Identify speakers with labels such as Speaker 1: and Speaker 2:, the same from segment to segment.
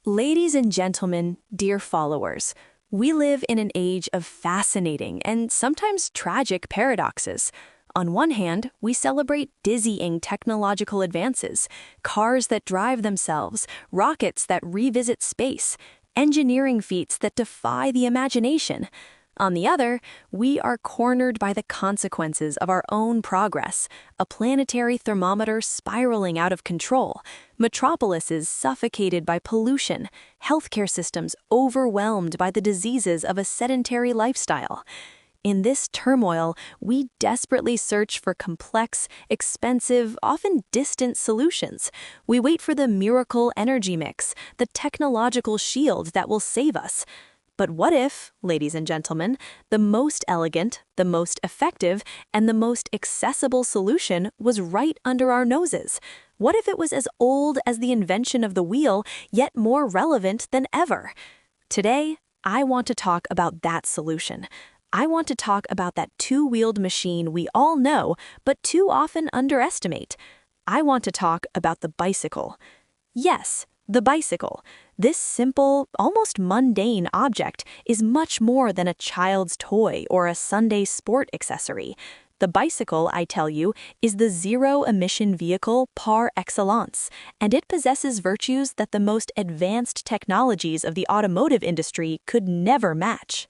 Speaker 1: Ladies and gentlemen, dear followers, we live in an age of fascinating and sometimes tragic paradoxes. On one hand, we celebrate dizzying technological advances, cars that drive themselves, rockets that revisit space, engineering feats that defy the imagination. On the other, we are cornered by the consequences of our own progress, a planetary thermometer spiraling out of control, metropolises suffocated by pollution, healthcare systems overwhelmed by the diseases of a sedentary lifestyle. In this turmoil, we desperately search for complex, expensive, often distant solutions. We wait for the miracle energy mix, the technological shield that will save us. But what if, ladies and gentlemen, the most elegant, the most effective, and the most accessible solution was right under our noses? What if it was as old as the invention of the wheel, yet more relevant than ever? Today, I want to talk about that solution. I want to talk about that two-wheeled machine we all know, but too often underestimate. I want to talk about the bicycle. Yes, the bicycle. This simple, almost mundane object is much more than a child's toy or a Sunday sport accessory. The bicycle, I tell you, is the zero-emission vehicle par excellence, and it possesses virtues that the most advanced technologies of the automotive industry could never match.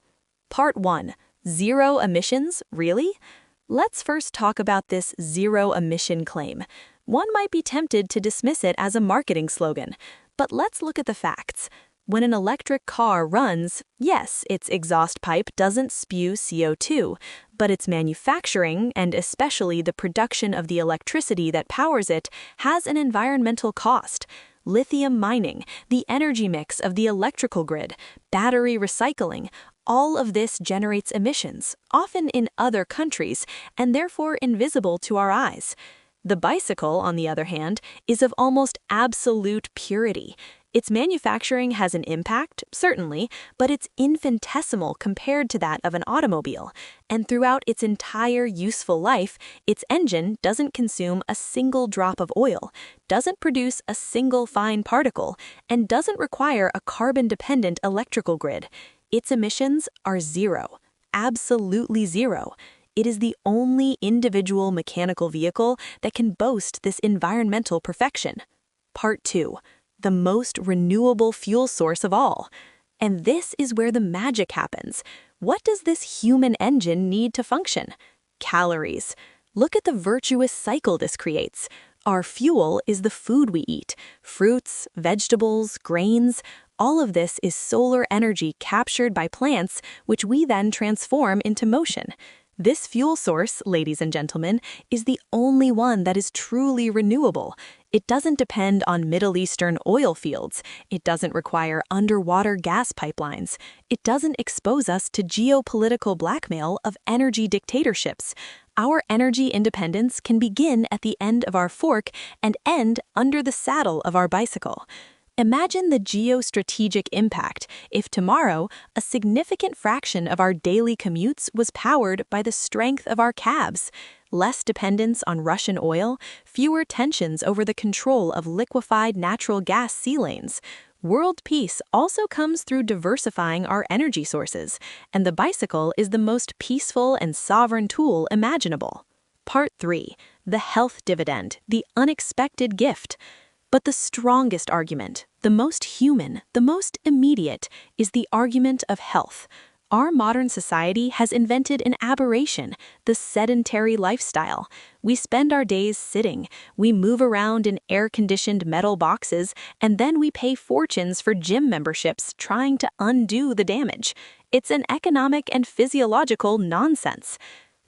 Speaker 1: Part 1. Zero emissions, really? Let's first talk about this zero-emission claim. One might be tempted to dismiss it as a marketing slogan, but let's look at the facts. When an electric car runs, yes, its exhaust pipe doesn't spew CO2, but its manufacturing, and especially the production of the electricity that powers it, has an environmental cost. Lithium mining, the energy mix of the electrical grid, battery recycling, all of this generates emissions, often in other countries, and therefore invisible to our eyes. The bicycle, on the other hand, is of almost absolute purity. Its manufacturing has an impact, certainly, but it's infinitesimal compared to that of an automobile, and throughout its entire useful life, its engine doesn't consume a single drop of oil, doesn't produce a single fine particle, and doesn't require a carbon-dependent electrical grid. Its emissions are zero, absolutely zero. It is the only individual mechanical vehicle that can boast this environmental perfection. Part 2. The most renewable fuel source of all. And this is where the magic happens. What does this human engine need to function? Calories. Look at the virtuous cycle this creates. Our fuel is the food we eat. Fruits, vegetables, grains. All of this is solar energy captured by plants, which we then transform into motion. This fuel source, ladies and gentlemen, is the only one that is truly renewable. It doesn't depend on Middle Eastern oil fields. It doesn't require underwater gas pipelines. It doesn't expose us to geopolitical blackmail of energy dictatorships. Our energy independence can begin at the end of our fork and end under the saddle of our bicycle. Imagine the geostrategic impact if tomorrow a significant fraction of our daily commutes was powered by the strength of our cabs. Less dependence on Russian oil, fewer tensions over the control of liquefied natural gas sea lanes. World peace also comes through diversifying our energy sources, and the bicycle is the most peaceful and sovereign tool imaginable. Part 3. The health dividend, the unexpected gift. But the strongest argument, the most human, the most immediate, is the argument of health. Our modern society has invented an aberration, the sedentary lifestyle. We spend our days sitting, we move around in air-conditioned metal boxes, and then we pay fortunes for gym memberships trying to undo the damage. It's an economic and physiological nonsense.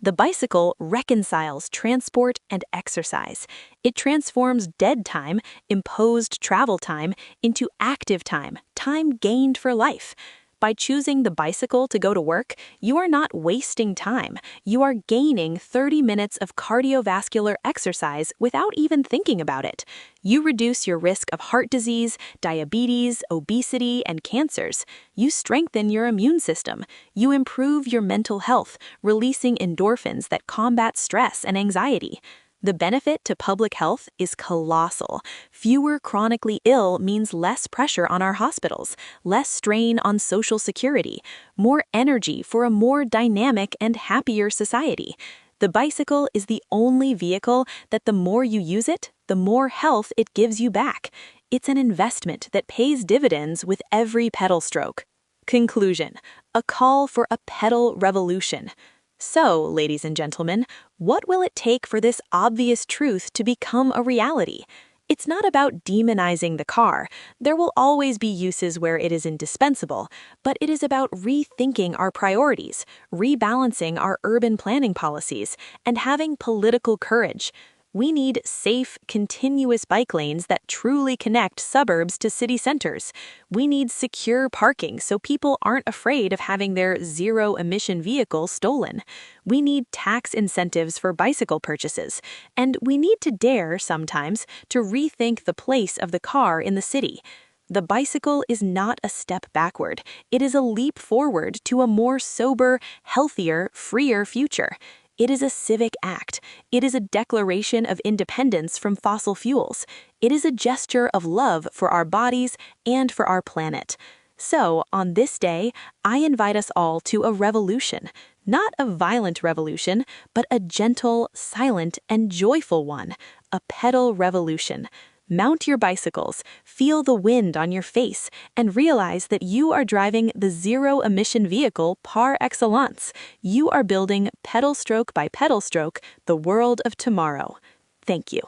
Speaker 1: The bicycle reconciles transport and exercise. It transforms dead time, imposed travel time, into active time, time gained for life. By choosing the bicycle to go to work, you are not wasting time. You are gaining 30 minutes of cardiovascular exercise without even thinking about it. You reduce your risk of heart disease, diabetes, obesity, and cancers. You strengthen your immune system. You improve your mental health, releasing endorphins that combat stress and anxiety. The benefit to public health is colossal. Fewer chronically ill means less pressure on our hospitals, less strain on social security, more energy for a more dynamic and happier society. The bicycle is the only vehicle that the more you use it, the more health it gives you back. It's an investment that pays dividends with every pedal stroke. Conclusion: a call for a pedal revolution. So, ladies and gentlemen, what will it take for this obvious truth to become a reality? It's not about demonizing the car. There will always be uses where it is indispensable, but it is about rethinking our priorities, rebalancing our urban planning policies, and having political courage. We need safe, continuous bike lanes that truly connect suburbs to city centers. We need secure parking so people aren't afraid of having their zero-emission vehicle stolen. We need tax incentives for bicycle purchases. And we need to dare, sometimes, to rethink the place of the car in the city. The bicycle is not a step backward. It is a leap forward to a more sober, healthier, freer future. It is a civic act. It is a declaration of independence from fossil fuels. It is a gesture of love for our bodies and for our planet. So, on this day, I invite us all to a revolution. Not a violent revolution, but a gentle, silent, and joyful one. A pedal revolution. Mount your bicycles, feel the wind on your face, and realize that you are driving the zero-emission vehicle par excellence. You are building pedal stroke by pedal stroke the world of tomorrow. Thank you.